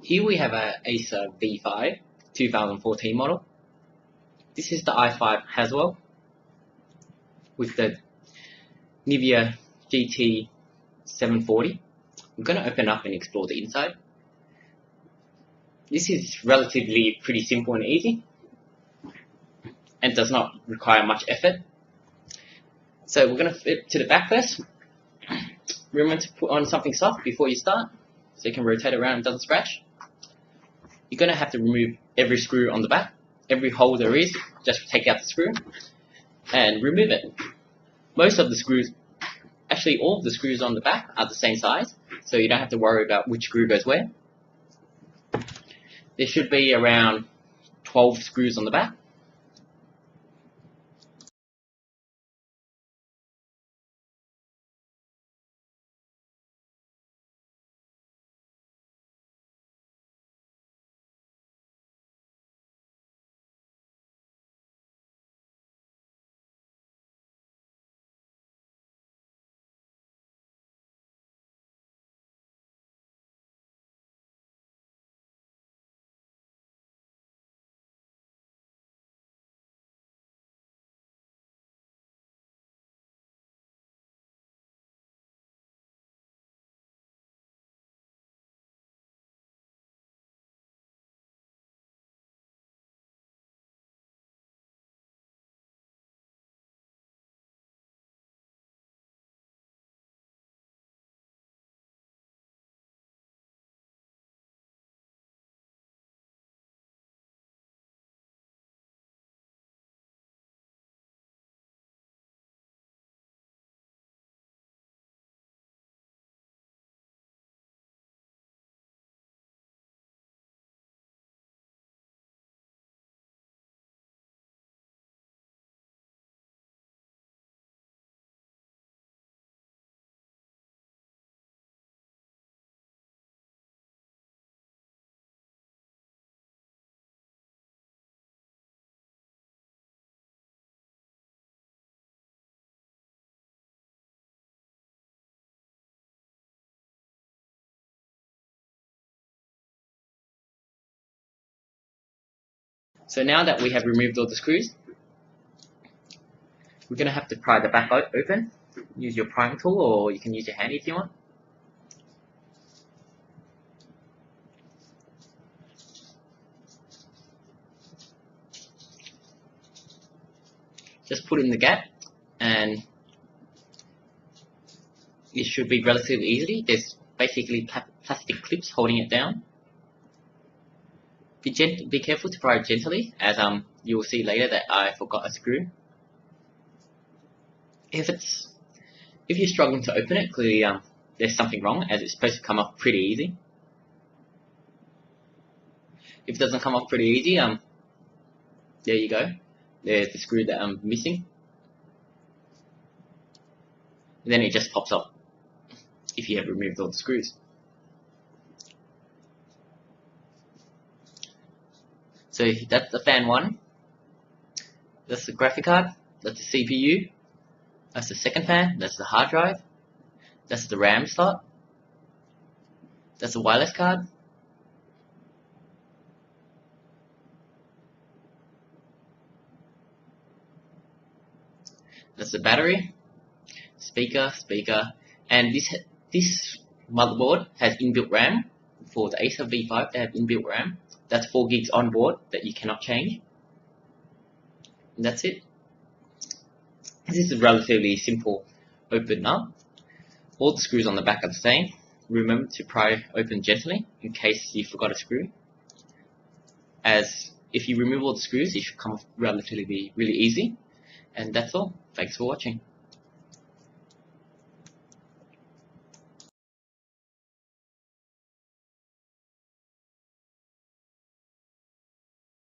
Here we have a Acer V5 2014 model. This is the i5 Haswell with the Nivea GT 740. I'm going to open up and explore the inside. This is relatively pretty simple and easy and does not require much effort. So we're going to flip to the back first. Remember to put on something soft before you start so you can rotate it around and doesn't scratch. You're going to have to remove every screw on the back, every hole there is. Just take out the screw and remove it. Most of the screws, actually all of the screws on the back are the same size, so you don't have to worry about which screw goes where. There should be around 12 screws on the back. So now that we have removed all the screws, we're going to have to pry the back open. Use your prying tool, or you can use your handy if you want. Just put it in the gap and it should be relatively easy. There's basically plastic clips holding it down. Be careful to pry it gently, as you will see later that I forgot a screw. If you're struggling to open it, clearly there's something wrong, as it's supposed to come off pretty easy. If it doesn't come off pretty easy, there you go. There's the screw that I'm missing. And then it just pops up if you have removed all the screws. So that's the fan 1. That's the graphic card. That's the CPU. That's the second fan. That's the hard drive. That's the RAM slot. That's the wireless card. That's the battery, speaker, and this motherboard has inbuilt RAM. For the Acer V5, they have inbuilt RAM. That's 4 gigs on board that you cannot change. And that's it. This is relatively simple open up. All the screws on the back are the same. Remember to pry open gently in case you forgot a screw. As if you remove all the screws, it should come off relatively really easy. And that's all. Thanks for watching.